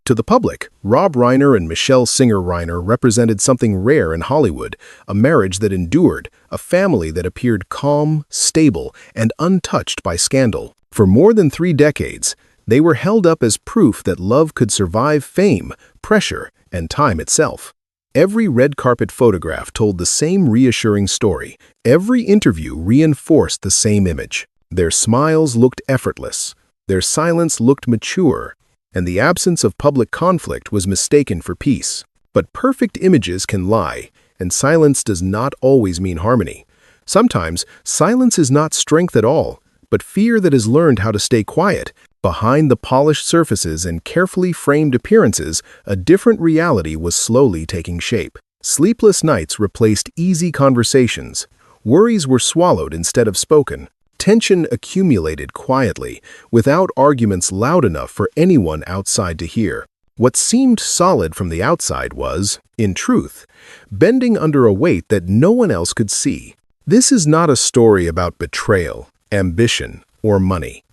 To the public, Rob Reiner and Michelle Singer Reiner represented something rare in Hollywood, a marriage that endured, a family that appeared calm, stable, and untouched by scandal. For more than 3 decades, they were held up as proof that love could survive fame, pressure, and time itself. Every red carpet photograph told the same reassuring story. Every interview reinforced the same image. Their smiles looked effortless. Their silence looked mature. And the absence of public conflict was mistaken for peace. But perfect images can lie, and silence does not always mean harmony. Sometimes, silence is not strength at all, but fear that has learned how to stay quiet. Behind the polished surfaces and carefully framed appearances, a different reality was slowly taking shape. Sleepless nights replaced easy conversations. Worries were swallowed instead of spoken. Tension accumulated quietly, without arguments loud enough for anyone outside to hear. What seemed solid from the outside was, in truth, bending under a weight that no one else could see. This is not a story about betrayal, ambition, or money.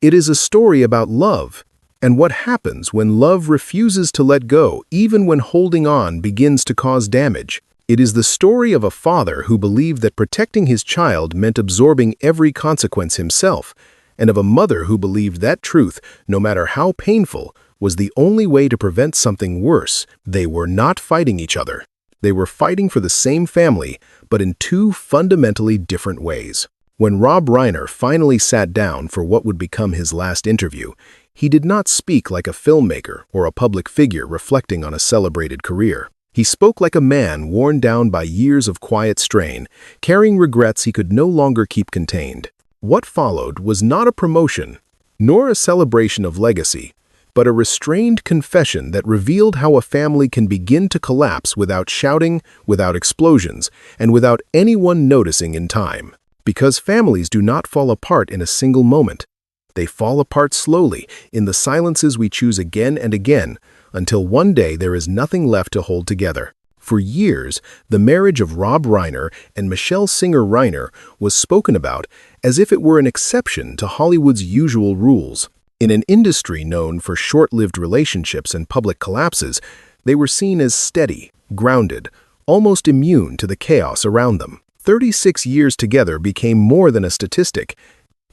It is a story about love, and what happens when love refuses to let go, even when holding on begins to cause damage. It is the story of a father who believed that protecting his child meant absorbing every consequence himself, and of a mother who believed that truth, no matter how painful, was the only way to prevent something worse. They were not fighting each other. They were fighting for the same family, but in 2 fundamentally different ways. When Rob Reiner finally sat down for what would become his last interview, he did not speak like a filmmaker or a public figure reflecting on a celebrated career. He spoke like a man worn down by years of quiet strain, carrying regrets he could no longer keep contained. What followed was not a promotion, nor a celebration of legacy, but a restrained confession that revealed how a family can begin to collapse without shouting, without explosions, and without anyone noticing in time. Because families do not fall apart in a single moment. They fall apart slowly, in the silences we choose again and again, until one day there is nothing left to hold together. For years, the marriage of Rob Reiner and Michelle Singer Reiner was spoken about as if it were an exception to Hollywood's usual rules. In an industry known for short-lived relationships and public collapses, they were seen as steady, grounded, almost immune to the chaos around them. 36 years together became more than a statistic.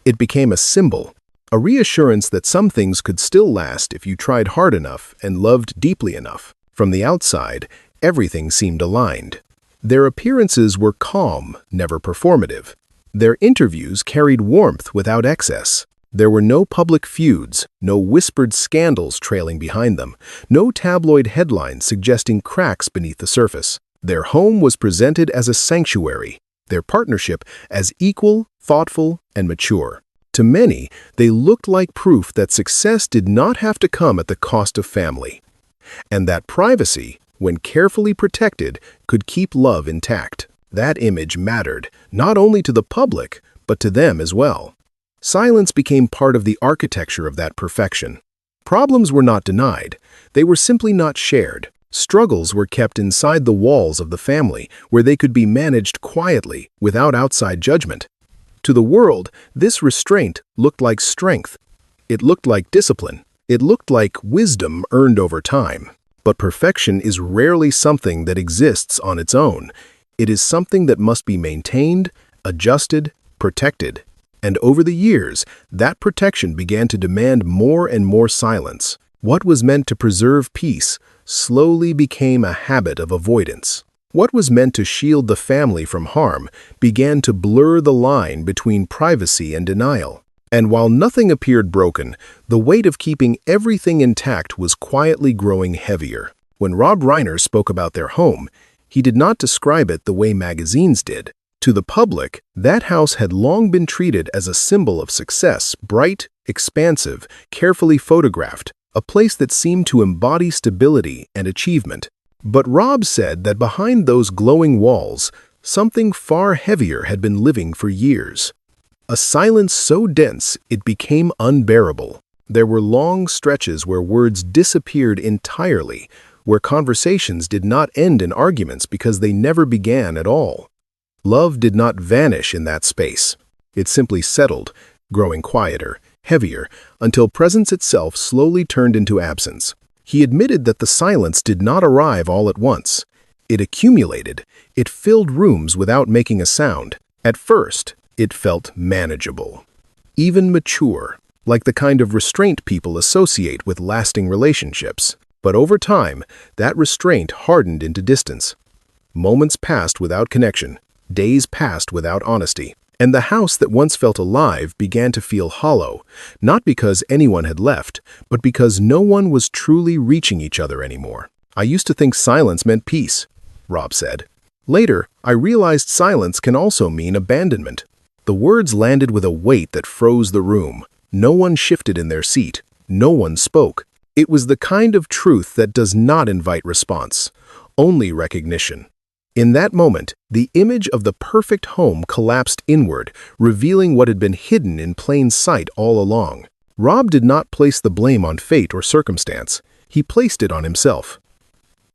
It became a symbol. A reassurance that some things could still last if you tried hard enough and loved deeply enough. From the outside, everything seemed aligned. Their appearances were calm, never performative. Their interviews carried warmth without excess. There were no public feuds, no whispered scandals trailing behind them, no tabloid headlines suggesting cracks beneath the surface. Their home was presented as a sanctuary, their partnership as equal, thoughtful, and mature. To many, they looked like proof that success did not have to come at the cost of family, and that privacy, when carefully protected, could keep love intact. That image mattered, not only to the public, but to them as well. Silence became part of the architecture of that perfection. Problems were not denied, they were simply not shared. Struggles were kept inside the walls of the family, where they could be managed quietly, without outside judgment. To the world, this restraint looked like strength. It looked like discipline. It looked like wisdom earned over time. But perfection is rarely something that exists on its own. It is something that must be maintained, adjusted, protected. And over the years, that protection began to demand more and more silence. What was meant to preserve peace slowly became a habit of avoidance. What was meant to shield the family from harm began to blur the line between privacy and denial. And while nothing appeared broken, the weight of keeping everything intact was quietly growing heavier. When Rob Reiner spoke about their home, he did not describe it the way magazines did. To the public, that house had long been treated as a symbol of success, bright, expansive, carefully photographed, a place that seemed to embody stability and achievement. But Rob said that behind those glowing walls, something far heavier had been living for years. A silence so dense it became unbearable. There were long stretches where words disappeared entirely, where conversations did not end in arguments because they never began at all. Love did not vanish in that space. It simply settled, growing quieter, heavier, until presence itself slowly turned into absence. He admitted that the silence did not arrive all at once. It accumulated. It filled rooms without making a sound. At first, it felt manageable, even mature, like the kind of restraint people associate with lasting relationships. But over time, that restraint hardened into distance. Moments passed without connection. Days passed without honesty. And the house that once felt alive began to feel hollow, not because anyone had left, but because no one was truly reaching each other anymore. "I used to think silence meant peace," Rob said. "Later, I realized silence can also mean abandonment." The words landed with a weight that froze the room. No one shifted in their seat. No one spoke. It was the kind of truth that does not invite response, only recognition. In that moment, the image of the perfect home collapsed inward, revealing what had been hidden in plain sight all along. Rob did not place the blame on fate or circumstance. He placed it on himself.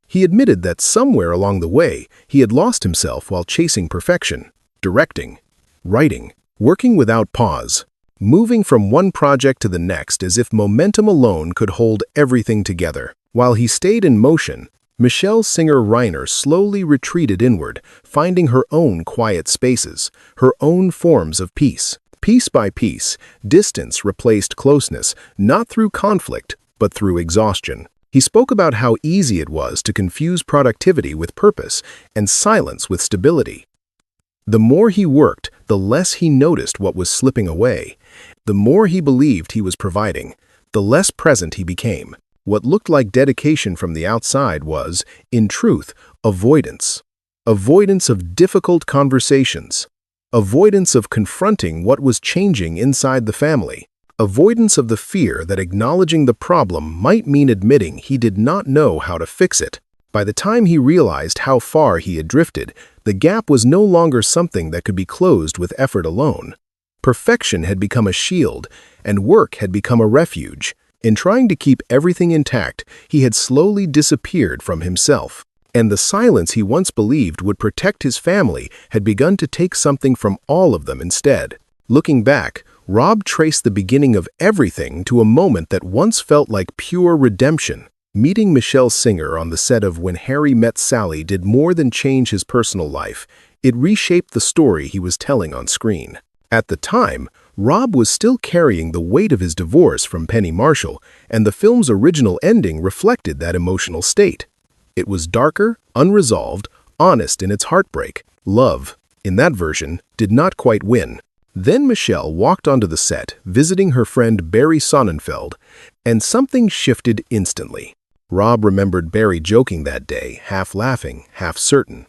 He admitted that somewhere along the way, he had lost himself while chasing perfection, directing, writing, working without pause, moving from one project to the next as if momentum alone could hold everything together. While he stayed in motion, Michelle Singer Reiner slowly retreated inward, finding her own quiet spaces, her own forms of peace. Piece by piece, distance replaced closeness, not through conflict, but through exhaustion. He spoke about how easy it was to confuse productivity with purpose and silence with stability. The more he worked, the less he noticed what was slipping away. The more he believed he was providing, the less present he became. What looked like dedication from the outside was, in truth, avoidance. Avoidance of difficult conversations. Avoidance of confronting what was changing inside the family. Avoidance of the fear that acknowledging the problem might mean admitting he did not know how to fix it. By the time he realized how far he had drifted, the gap was no longer something that could be closed with effort alone. Perfection had become a shield, and work had become a refuge. In trying to keep everything intact, he had slowly disappeared from himself. And the silence he once believed would protect his family had begun to take something from all of them instead. Looking back, Rob traced the beginning of everything to a moment that once felt like pure redemption. Meeting Michelle Singer on the set of When Harry Met Sally did more than change his personal life. It reshaped the story he was telling on screen. At the time, Rob was still carrying the weight of his divorce from Penny Marshall, and the film's original ending reflected that emotional state. It was darker, unresolved, honest in its heartbreak. Love, in that version, did not quite win. Then Michelle walked onto the set, visiting her friend Barry Sonnenfeld, and something shifted instantly. Rob remembered Barry joking that day, half laughing, half certain.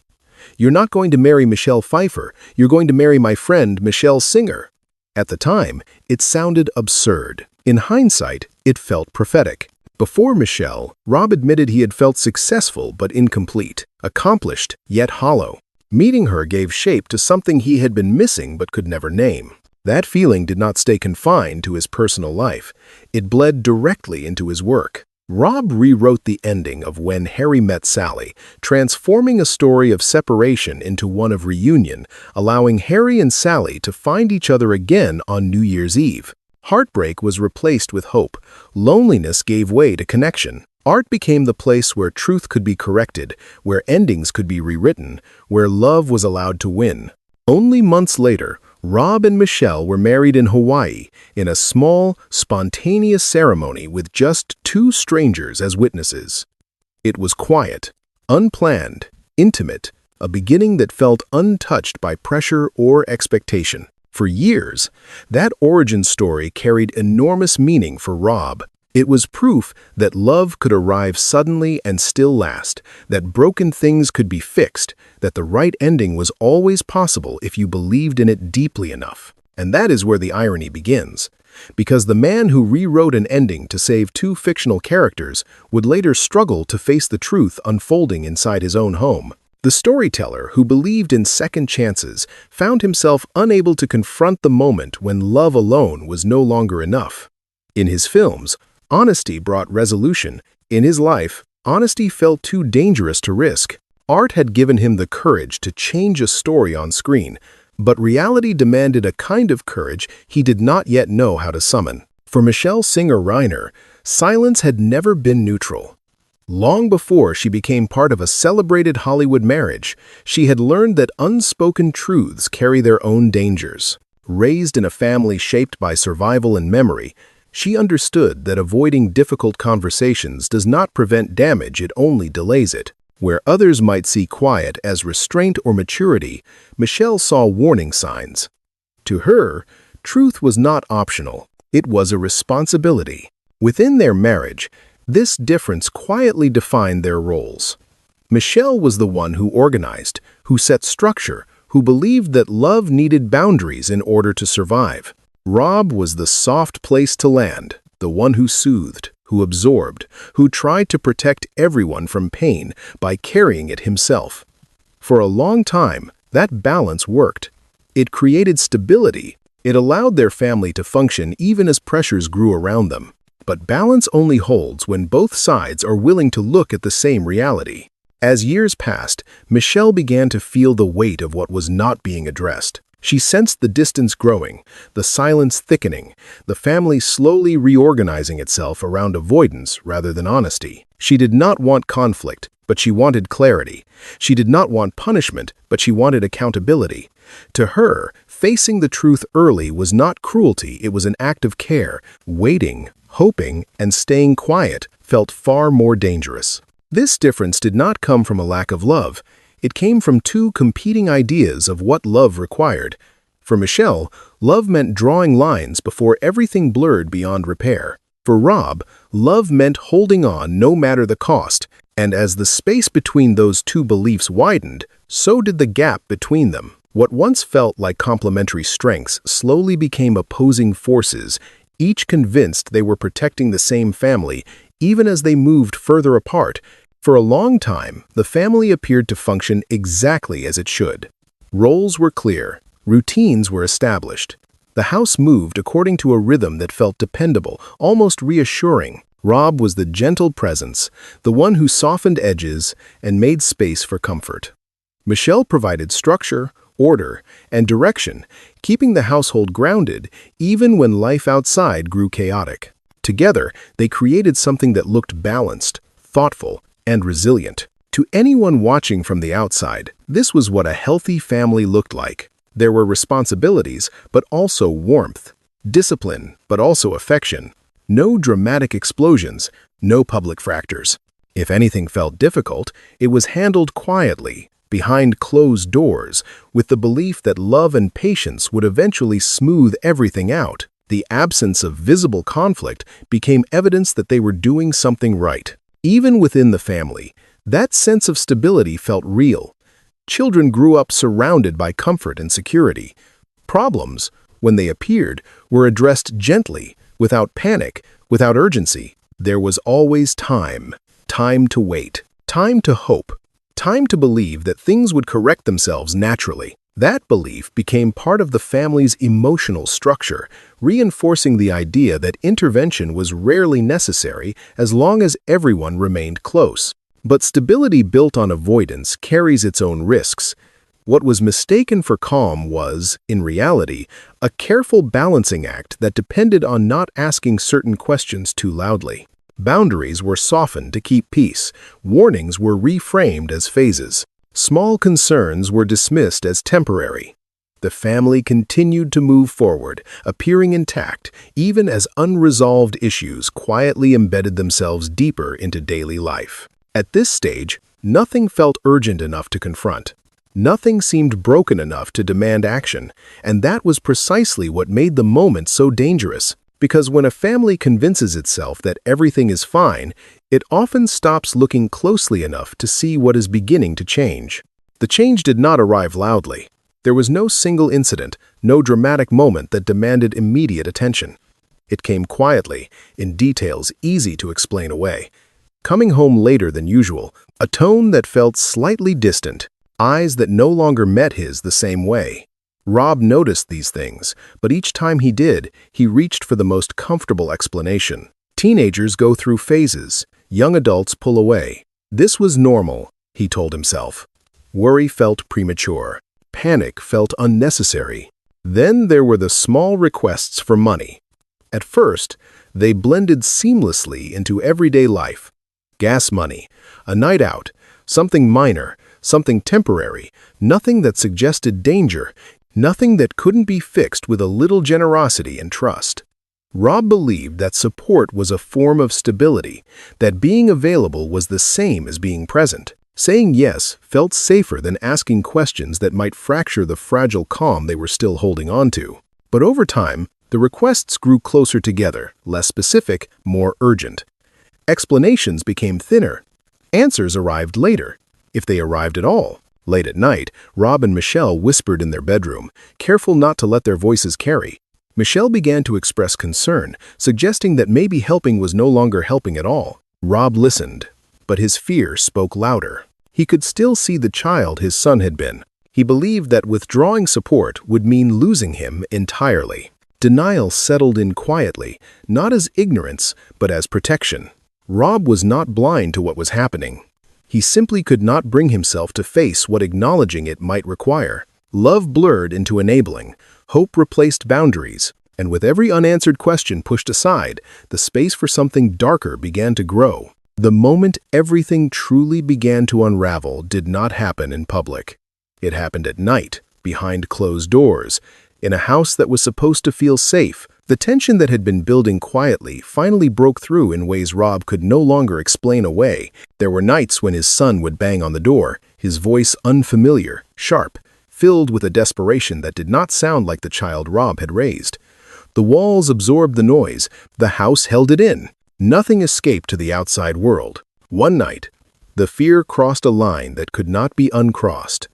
"You're not going to marry Michelle Pfeiffer, you're going to marry my friend Michelle Singer." At the time, it sounded absurd. In hindsight, it felt prophetic. Before Michelle, Rob admitted he had felt successful but incomplete, accomplished yet hollow. Meeting her gave shape to something he had been missing but could never name. That feeling did not stay confined to his personal life. It bled directly into his work. Rob rewrote the ending of When Harry Met Sally, transforming a story of separation into one of reunion, allowing Harry and Sally to find each other again on New Year's Eve. Heartbreak was replaced with hope. Loneliness gave way to connection. Art became the place where truth could be corrected, where endings could be rewritten, where love was allowed to win. Only months later, Rob and Michelle were married in Hawaii, in a small, spontaneous ceremony with just two strangers as witnesses. It was quiet, unplanned, intimate, a beginning that felt untouched by pressure or expectation. For years, that origin story carried enormous meaning for Rob. It was proof that love could arrive suddenly and still last, that broken things could be fixed, that the right ending was always possible if you believed in it deeply enough. And that is where the irony begins. Because the man who rewrote an ending to save two fictional characters would later struggle to face the truth unfolding inside his own home. The storyteller who believed in second chances found himself unable to confront the moment when love alone was no longer enough. In his films, honesty brought resolution. In his life, honesty felt too dangerous to risk. Art had given him the courage to change a story on screen, but reality demanded a kind of courage he did not yet know how to summon. For Michelle Singer Reiner, Silence had never been neutral. Long before she became part of a celebrated Hollywood marriage, she had learned that unspoken truths carry their own dangers. Raised in a family shaped by survival and memory, she understood that avoiding difficult conversations does not prevent damage, it only delays it. Where others might see quiet as restraint or maturity, Michelle saw warning signs. To her, truth was not optional, it was a responsibility. Within their marriage, this difference quietly defined their roles. Michelle was the one who organized, who set structure, who believed that love needed boundaries in order to survive. Rob was the soft place to land, the one who soothed, who absorbed, who tried to protect everyone from pain by carrying it himself. For a long time, that balance worked. It created stability. It allowed their family to function even as pressures grew around them. But balance only holds when both sides are willing to look at the same reality. As years passed, Michelle began to feel the weight of what was not being addressed. She sensed the distance growing, the silence thickening, the family slowly reorganizing itself around avoidance rather than honesty. She did not want conflict, but she wanted clarity. She did not want punishment, but she wanted accountability. To her, facing the truth early was not cruelty, it was an act of care. Waiting, hoping, and staying quiet felt far more dangerous. This difference did not come from a lack of love. It came from two competing ideas of what love required. For Michelle, love meant drawing lines before everything blurred beyond repair. For Rob, love meant holding on no matter the cost. And as the space between those two beliefs widened, so did the gap between them. What once felt like complementary strengths slowly became opposing forces, each convinced they were protecting the same family, even as they moved further apart. For a long time, the family appeared to function exactly as it should. Roles were clear, routines were established. The house moved according to a rhythm that felt dependable, almost reassuring. Rob was the gentle presence, the one who softened edges and made space for comfort. Michelle provided structure, order, and direction, keeping the household grounded even when life outside grew chaotic. Together, they created something that looked balanced, thoughtful, and resilient. To anyone watching from the outside, this was what a healthy family looked like. There were responsibilities, but also warmth, discipline, but also affection. No dramatic explosions, no public fractures. If anything felt difficult, it was handled quietly, behind closed doors, with the belief that love and patience would eventually smooth everything out. The absence of visible conflict became evidence that they were doing something right. Even within the family, that sense of stability felt real. Children grew up surrounded by comfort and security. Problems, when they appeared, were addressed gently, without panic, without urgency. There was always time. Time to wait. Time to hope. Time to believe that things would correct themselves naturally. That belief became part of the family's emotional structure, reinforcing the idea that intervention was rarely necessary as long as everyone remained close. But stability built on avoidance carries its own risks. What was mistaken for calm was, in reality, a careful balancing act that depended on not asking certain questions too loudly. Boundaries were softened to keep peace. Warnings were reframed as phases. Small concerns were dismissed as temporary. The family continued to move forward, appearing intact, even as unresolved issues quietly embedded themselves deeper into daily life. At this stage, nothing felt urgent enough to confront. Nothing seemed broken enough to demand action, and that was precisely what made the moment so dangerous. Because when a family convinces itself that everything is fine, it often stops looking closely enough to see what is beginning to change. The change did not arrive loudly. There was no single incident, no dramatic moment that demanded immediate attention. It came quietly, in details easy to explain away. Coming home later than usual, a tone that felt slightly distant, eyes that no longer met his the same way. Rob noticed these things, but each time he did, he reached for the most comfortable explanation. Teenagers go through phases. Young adults pull away. This was normal, he told himself. Worry felt premature. Panic felt unnecessary. Then there were the small requests for money. At first, They blended seamlessly into everyday life. Gas money, a night out, something minor, something temporary, nothing that suggested danger, nothing that couldn't be fixed with a little generosity and trust. Rob believed that support was a form of stability, that being available was the same as being present. Saying yes felt safer than asking questions that might fracture the fragile calm they were still holding on to. But over time, the requests grew closer together, less specific, more urgent. Explanations became thinner. Answers arrived later, if they arrived at all. Late at night, Rob and Michelle whispered in their bedroom, careful not to let their voices carry. Michelle began to express concern, suggesting that maybe helping was no longer helping at all. Rob listened, but his fear spoke louder. He could still see the child his son had been. He believed that withdrawing support would mean losing him entirely. Denial settled in quietly, not as ignorance, but as protection. Rob was not blind to what was happening. He simply could not bring himself to face what acknowledging it might require. Love blurred into enabling. Hope replaced boundaries, and with every unanswered question pushed aside, the space for something darker began to grow. The moment everything truly began to unravel did not happen in public. It happened at night, behind closed doors, in a house that was supposed to feel safe. The tension that had been building quietly finally broke through in ways Rob could no longer explain away. There were nights when his son would bang on the door, his voice unfamiliar, sharp, filled with a desperation that did not sound like the child Rob had raised. The walls absorbed the noise, the house held it in. Nothing escaped to the outside world. One night, the fear crossed a line that could not be uncrossed.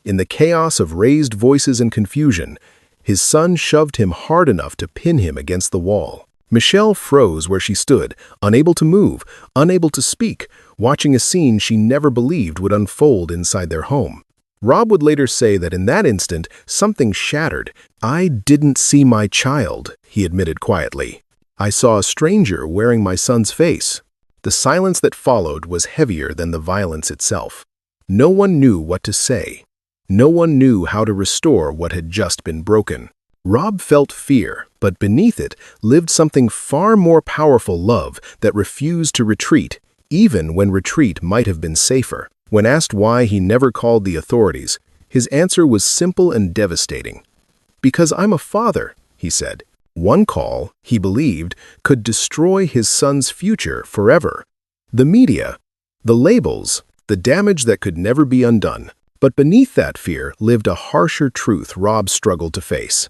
In the chaos of raised voices and confusion, his son shoved him hard enough to pin him against the wall. Michelle froze where she stood, unable to move, unable to speak, watching a scene she never believed would unfold inside their home. Rob would later say that in that instant, something shattered. "I didn't see my child," he admitted quietly. "I saw a stranger wearing my son's face." The silence that followed was heavier than the violence itself. No one knew what to say. No one knew how to restore what had just been broken. Rob felt fear, but beneath it lived something far more powerful: love that refused to retreat, even when retreat might have been safer. When asked why he never called the authorities, his answer was simple and devastating. "Because I'm a father," he said. One call, he believed, could destroy his son's future forever. The media, the labels, the damage that could never be undone. But beneath that fear lived a harsher truth Rob struggled to face.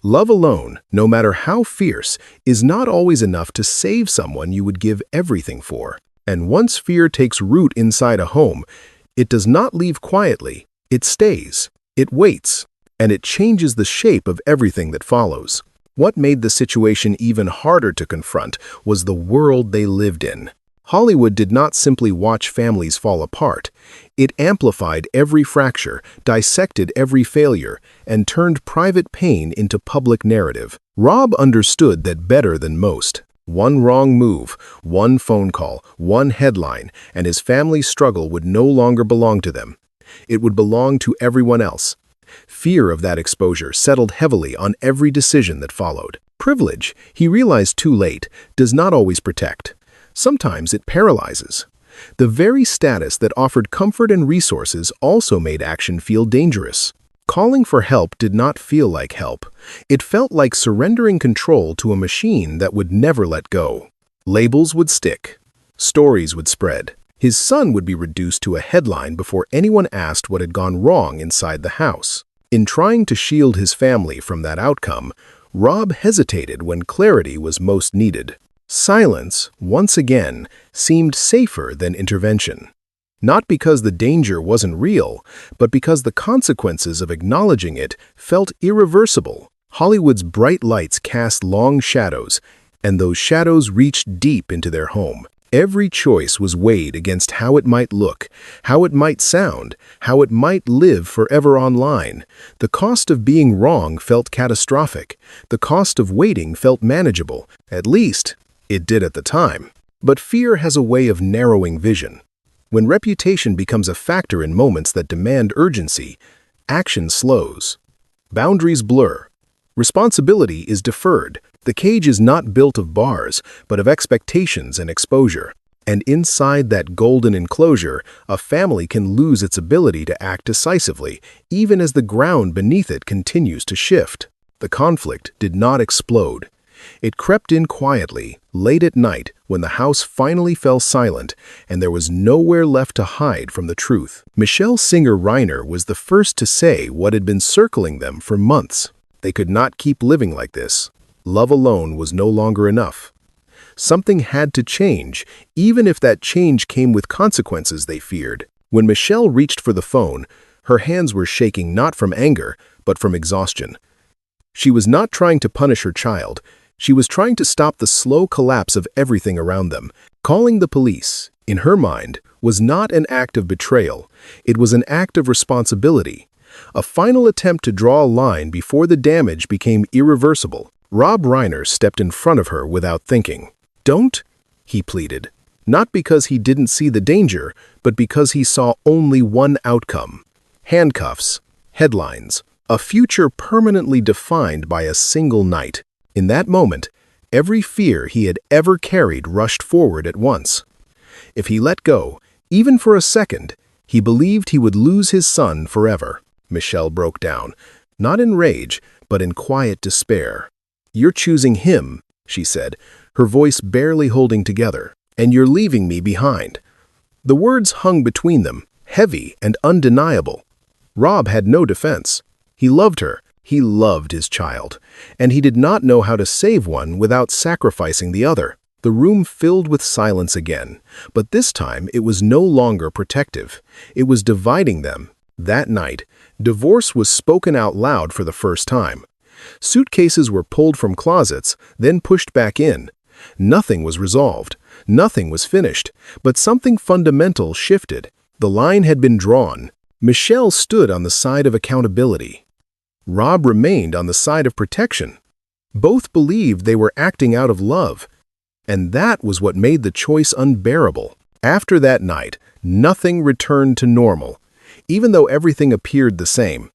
Love alone, no matter how fierce, is not always enough to save someone you would give everything for. And once fear takes root inside a home, it does not leave quietly. It stays, it waits, and it changes the shape of everything that follows. What made the situation even harder to confront was the world they lived in. Hollywood did not simply watch families fall apart. It amplified every fracture, dissected every failure, and turned private pain into public narrative. Rob understood that better than most. One wrong move, one phone call, one headline, and his family's struggle would no longer belong to them. It would belong to everyone else. Fear of that exposure settled heavily on every decision that followed. Privilege, he realized too late, does not always protect. Sometimes it paralyzes. The very status that offered comfort and resources also made action feel dangerous. Calling for help did not feel like help. It felt like surrendering control to a machine that would never let go. Labels would stick. Stories would spread. His son would be reduced to a headline before anyone asked what had gone wrong inside the house. In trying to shield his family from that outcome, Rob hesitated when clarity was most needed. Silence, once again, seemed safer than intervention. Not because the danger wasn't real, but because the consequences of acknowledging it felt irreversible. Hollywood's bright lights cast long shadows, and those shadows reached deep into their home. Every choice was weighed against how it might look, how it might sound, how it might live forever online. The cost of being wrong felt catastrophic. The cost of waiting felt manageable. At least, it did at the time. But fear has a way of narrowing vision. When reputation becomes a factor in moments that demand urgency, action slows. Boundaries blur. Responsibility is deferred. The cage is not built of bars, but of expectations and exposure. And inside that golden enclosure, a family can lose its ability to act decisively, even as the ground beneath it continues to shift. The conflict did not explode. It crept in quietly, late at night, when the house finally fell silent, and there was nowhere left to hide from the truth. Michelle Singer Reiner was the first to say what had been circling them for months. They could not keep living like this. Love alone was no longer enough. Something had to change, even if that change came with consequences they feared. When Michelle reached for the phone, her hands were shaking not from anger, but from exhaustion. She was not trying to punish her child. She was trying to stop the slow collapse of everything around them. Calling the police, in her mind, was not an act of betrayal. It was an act of responsibility. A final attempt to draw a line before the damage became irreversible. Rob Reiner stepped in front of her without thinking. "Don't," he pleaded, not because he didn't see the danger, but because he saw only one outcome: handcuffs, headlines, a future permanently defined by a single night. In that moment, every fear he had ever carried rushed forward at once. If he let go, even for a second, he believed he would lose his son forever. Michelle broke down, not in rage, but in quiet despair. "You're choosing him," she said, her voice barely holding together, "and you're leaving me behind." The words hung between them, heavy and undeniable. Rob had no defense. He loved her. He loved his child, and he did not know how to save one without sacrificing the other. The room filled with silence again, but this time it was no longer protective. It was dividing them. That night, divorce was spoken out loud for the first time. Suitcases were pulled from closets, then pushed back in. Nothing was resolved. Nothing was finished, but something fundamental shifted. The line had been drawn. Michelle stood on the side of accountability. Rob remained on the side of protection. Both believed they were acting out of love, and that was what made the choice unbearable. After that night, nothing returned to normal. Even though everything appeared the same,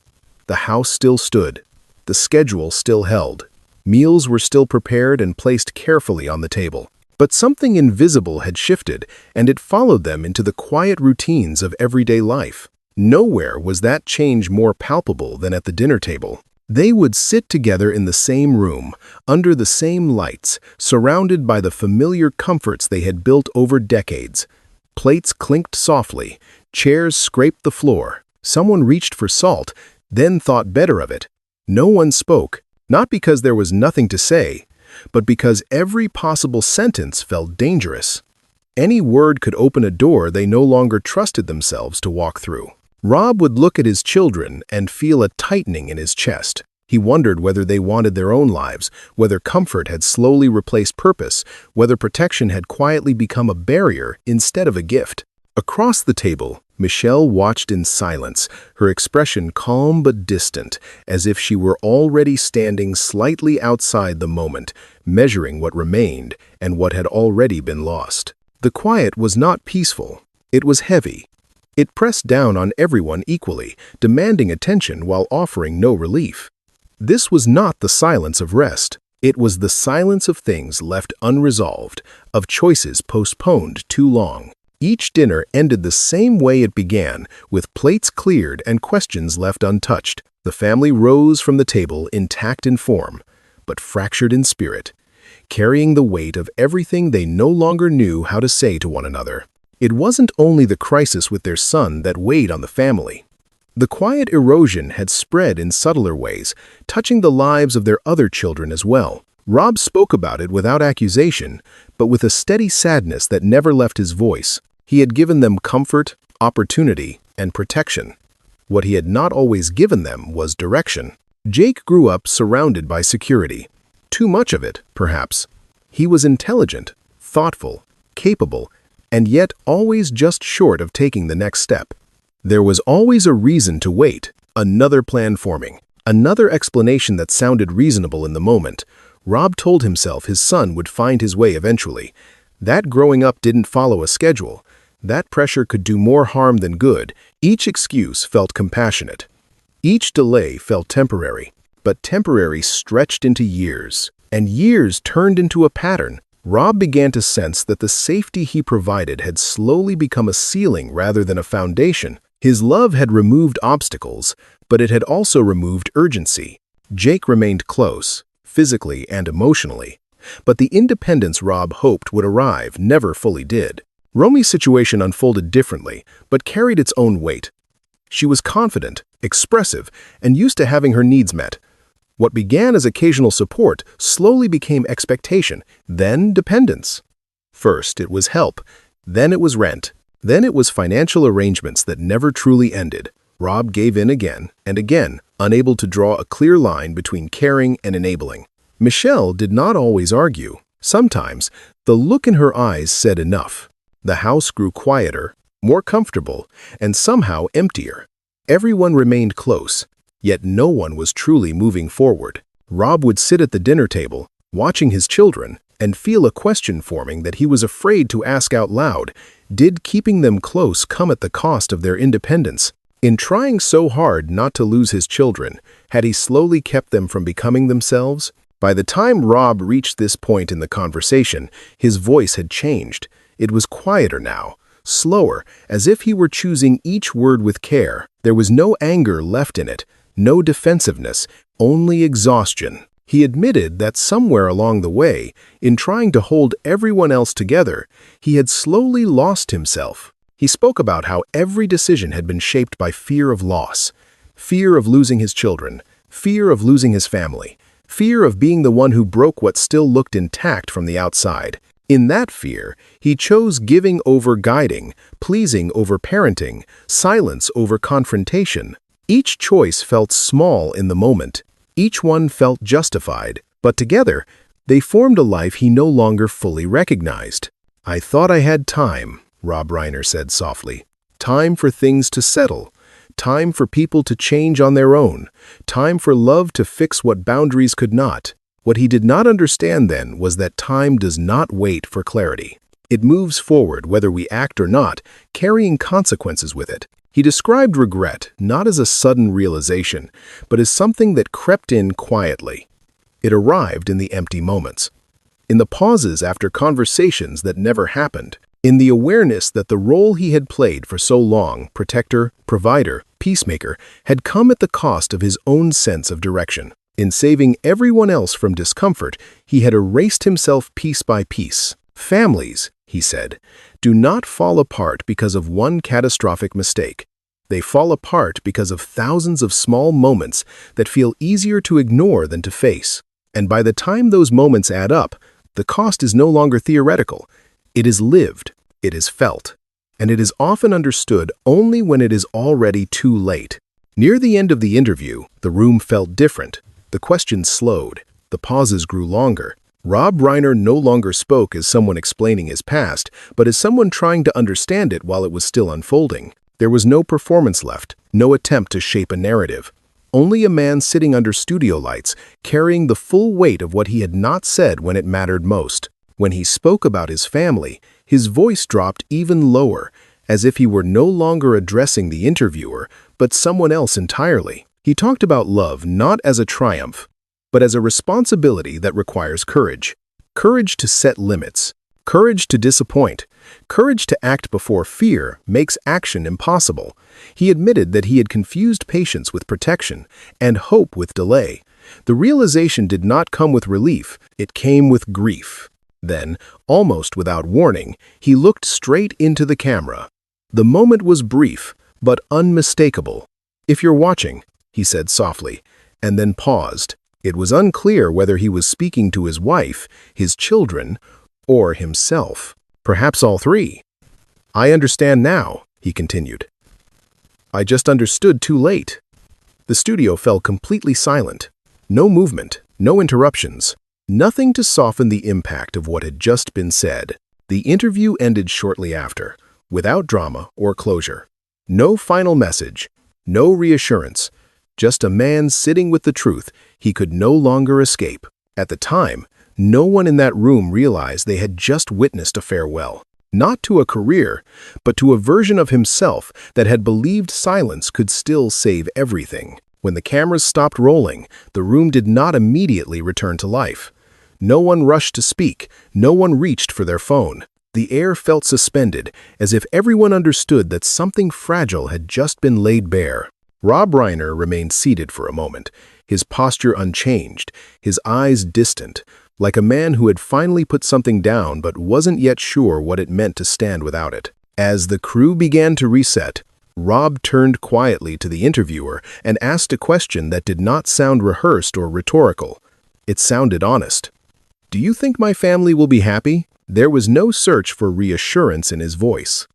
the house still stood. The schedule still held. Meals were still prepared and placed carefully on the table. But something invisible had shifted, and it followed them into the quiet routines of everyday life. Nowhere was that change more palpable than at the dinner table. They would sit together in the same room, under the same lights, surrounded by the familiar comforts they had built over decades. Plates clinked softly, chairs scraped the floor. Someone reached for salt, then thought better of it. No one spoke, not because there was nothing to say, but because every possible sentence felt dangerous. Any word could open a door they no longer trusted themselves to walk through. Rob would look at his children and feel a tightening in his chest. He wondered whether they wanted their own lives, whether comfort had slowly replaced purpose, whether protection had quietly become a barrier instead of a gift. Across the table, Michelle watched in silence, her expression calm but distant, as if she were already standing slightly outside the moment, measuring what remained and what had already been lost. The quiet was not peaceful. It was heavy. It pressed down on everyone equally, demanding attention while offering no relief. This was not the silence of rest. It was the silence of things left unresolved, of choices postponed too long. Each dinner ended the same way it began, with plates cleared and questions left untouched. The family rose from the table intact in form, but fractured in spirit, carrying the weight of everything they no longer knew how to say to one another. It wasn't only the crisis with their son that weighed on the family. The quiet erosion had spread in subtler ways, touching the lives of their other children as well. Rob spoke about it without accusation, but with a steady sadness that never left his voice. He had given them comfort, opportunity, and protection. What he had not always given them was direction. Jake grew up surrounded by security. Too much of it, perhaps. He was intelligent, thoughtful, capable, and yet always just short of taking the next step. There was always a reason to wait, another plan forming, another explanation that sounded reasonable in the moment. Rob told himself his son would find his way eventually. That growing up didn't follow a schedule. That pressure could do more harm than good. Each excuse felt compassionate. Each delay felt temporary, but temporary stretched into years. and years turned into a pattern. Rob began to sense that the safety he provided had slowly become a ceiling rather than a foundation. His love had removed obstacles, but it had also removed urgency. Jake remained close, physically and emotionally, but the independence Rob hoped would arrive never fully did. Romy's situation unfolded differently, but carried its own weight. She was confident, expressive, and used to having her needs met. What began as occasional support slowly became expectation, then dependence. First, it was help, then it was rent, then it was financial arrangements that never truly ended. Rob gave in again and again, unable to draw a clear line between caring and enabling. Michelle did not always argue. Sometimes, the look in her eyes said enough. The house grew quieter, more comfortable, and somehow emptier. Everyone remained close, yet no one was truly moving forward. Rob would sit at the dinner table, watching his children, and feel a question forming that he was afraid to ask out loud. Did keeping them close come at the cost of their independence? In trying so hard not to lose his children, had he slowly kept them from becoming themselves? By the time Rob reached this point in the conversation, his voice had changed. It was quieter now, slower, as if he were choosing each word with care. There was no anger left in it, no defensiveness, only exhaustion. He admitted that somewhere along the way, in trying to hold everyone else together, he had slowly lost himself. He spoke about how every decision had been shaped by fear of loss, fear of losing his children, fear of losing his family, fear of being the one who broke what still looked intact from the outside. In that fear, he chose giving over guiding, pleasing over parenting, silence over confrontation. Each choice felt small in the moment. Each one felt justified, but together, they formed a life he no longer fully recognized. "I thought I had time," Rob Reiner said softly. "Time for things to settle. Time for people to change on their own. Time for love to fix what boundaries could not." What he did not understand then was that time does not wait for clarity. It moves forward whether we act or not, carrying consequences with it. He described regret not as a sudden realization, but as something that crept in quietly. It arrived in the empty moments, in the pauses after conversations that never happened, in the awareness that the role he had played for so long, protector, provider, peacemaker, had come at the cost of his own sense of direction. In saving everyone else from discomfort, he had erased himself piece by piece. "Families," he said, "do not fall apart because of one catastrophic mistake. They fall apart because of thousands of small moments that feel easier to ignore than to face. And by the time those moments add up, the cost is no longer theoretical. It is lived, it is felt, and it is often understood only when it is already too late." Near the end of the interview, the room felt different. The questions slowed. The pauses grew longer. Rob Reiner no longer spoke as someone explaining his past, but as someone trying to understand it while it was still unfolding. There was no performance left, no attempt to shape a narrative. Only a man sitting under studio lights, carrying the full weight of what he had not said when it mattered most. When he spoke about his family, his voice dropped even lower, as if he were no longer addressing the interviewer, but someone else entirely. He talked about love not as a triumph, but as a responsibility that requires courage. Courage to set limits, courage to disappoint, courage to act before fear makes action impossible. He admitted that he had confused patience with protection and hope with delay. The realization did not come with relief, it came with grief. Then, almost without warning, he looked straight into the camera. The moment was brief, but unmistakable. "If you're watching," he said softly, and then paused. It was unclear whether he was speaking to his wife, his children, or himself. Perhaps all three. "I understand now," he continued. "I just understood too late." The studio fell completely silent. No movement, no interruptions, nothing to soften the impact of what had just been said. The interview ended shortly after, without drama or closure. No final message, no reassurance. Just a man sitting with the truth he could no longer escape. At the time, no one in that room realized they had just witnessed a farewell. Not to a career, but to a version of himself that had believed silence could still save everything. When the cameras stopped rolling, the room did not immediately return to life. No one rushed to speak, no one reached for their phone. The air felt suspended, as if everyone understood that something fragile had just been laid bare. Rob Reiner remained seated for a moment, his posture unchanged, his eyes distant, like a man who had finally put something down but wasn't yet sure what it meant to stand without it. As the crew began to reset, Rob turned quietly to the interviewer and asked a question that did not sound rehearsed or rhetorical. It sounded honest. "Do you think my family will be happy?" There was no search for reassurance in his voice,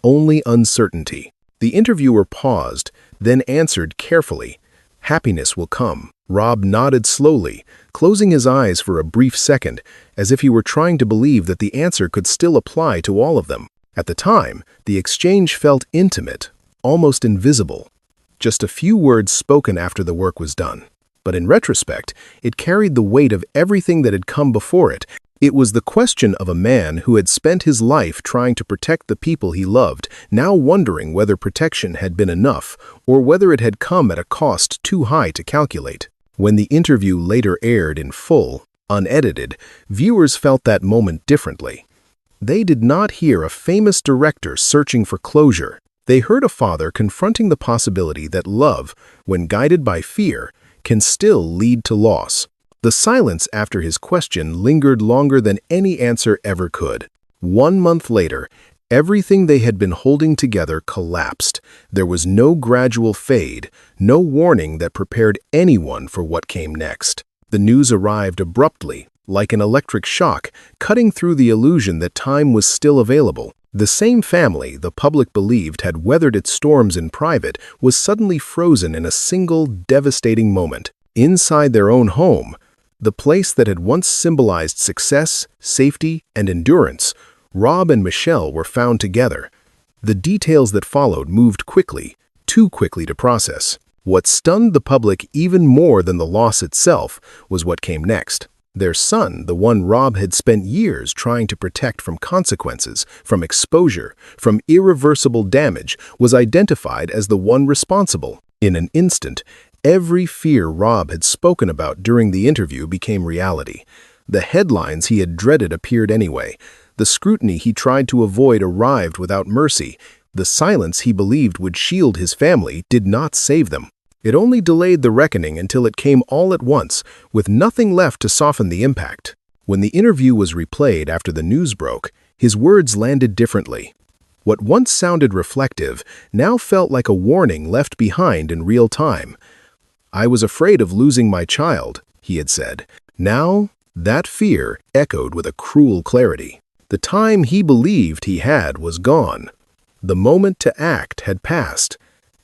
only uncertainty. The interviewer paused, then answered carefully, "Happiness will come." Rob nodded slowly, closing his eyes for a brief second, as if he were trying to believe that the answer could still apply to all of them. At the time, the exchange felt intimate, almost invisible. Just a few words spoken after the work was done. But in retrospect, it carried the weight of everything that had come before it. It was the question of a man who had spent his life trying to protect the people he loved, now wondering whether protection had been enough, or whether it had come at a cost too high to calculate. When the interview later aired in full, unedited, viewers felt that moment differently. They did not hear a famous director searching for closure. They heard a father confronting the possibility that love, when guided by fear, can still lead to loss. The silence after his question lingered longer than any answer ever could. 1 month later, everything they had been holding together collapsed. There was no gradual fade, no warning that prepared anyone for what came next. The news arrived abruptly, like an electric shock, cutting through the illusion that time was still available. The same family the public believed had weathered its storms in private was suddenly frozen in a single devastating moment. Inside their own home, the place that had once symbolized success, safety, and endurance, Rob and Michelle were found together. The details that followed moved quickly, too quickly to process. What stunned the public even more than the loss itself was what came next. Their son, the one Rob had spent years trying to protect from consequences, from exposure, from irreversible damage, was identified as the one responsible. In an instant, every fear Rob had spoken about during the interview became reality. The headlines he had dreaded appeared anyway. The scrutiny he tried to avoid arrived without mercy. The silence he believed would shield his family did not save them. It only delayed the reckoning until it came all at once, with nothing left to soften the impact. When the interview was replayed after the news broke, his words landed differently. What once sounded reflective now felt like a warning left behind in real time. "I was afraid of losing my child," he had said. Now, that fear echoed with a cruel clarity. The time he believed he had was gone. The moment to act had passed,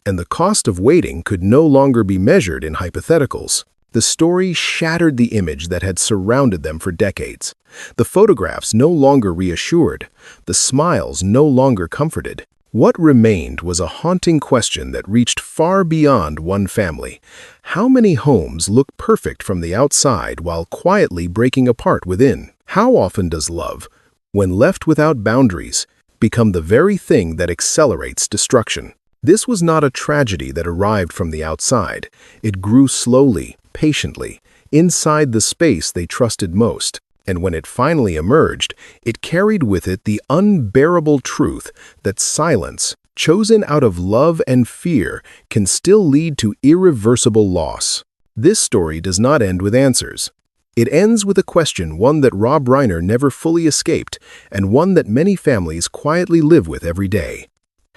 and the cost of waiting could no longer be measured in hypotheticals. The story shattered the image that had surrounded them for decades. The photographs no longer reassured, the smiles no longer comforted. What remained was a haunting question that reached far beyond one family. How many homes look perfect from the outside while quietly breaking apart within? How often does love, when left without boundaries, become the very thing that accelerates destruction? This was not a tragedy that arrived from the outside. It grew slowly, patiently, inside the space they trusted most. And when it finally emerged, it carried with it the unbearable truth that silence, chosen out of love and fear, can still lead to irreversible loss. This story does not end with answers. It ends with a question, one that Rob Reiner never fully escaped, and one that many families quietly live with every day.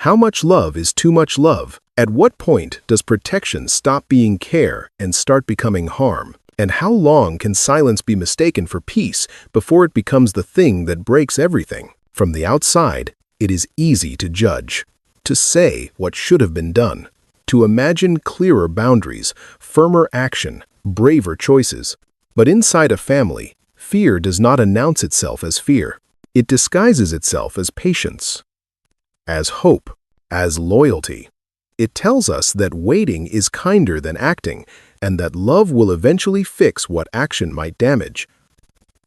How much love is too much love? At what point does protection stop being care and start becoming harm? And how long can silence be mistaken for peace before it becomes the thing that breaks everything? From the outside, it is easy to judge, to say what should have been done, to imagine clearer boundaries, firmer action, braver choices. But inside a family, fear does not announce itself as fear. It disguises itself as patience, as hope, as loyalty. It tells us that waiting is kinder than acting, and that love will eventually fix what action might damage.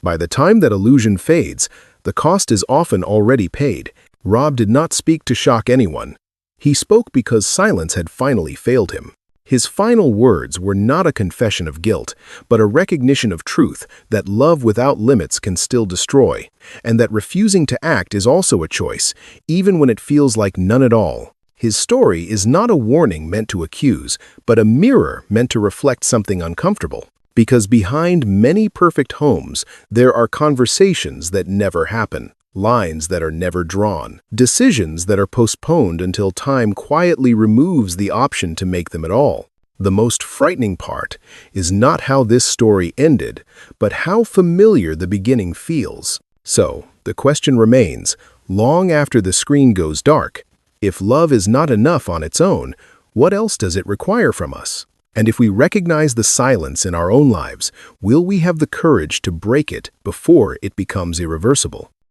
By the time that illusion fades, the cost is often already paid. Rob did not speak to shock anyone. He spoke because silence had finally failed him. His final words were not a confession of guilt, but a recognition of truth that love without limits can still destroy, and that refusing to act is also a choice, even when it feels like none at all. His story is not a warning meant to accuse, but a mirror meant to reflect something uncomfortable. Because behind many perfect homes, there are conversations that never happen, lines that are never drawn, decisions that are postponed until time quietly removes the option to make them at all. The most frightening part is not how this story ended, but how familiar the beginning feels. So, the question remains, long after the screen goes dark, if love is not enough on its own, what else does it require from us? And if we recognize the silence in our own lives, will we have the courage to break it before it becomes irreversible?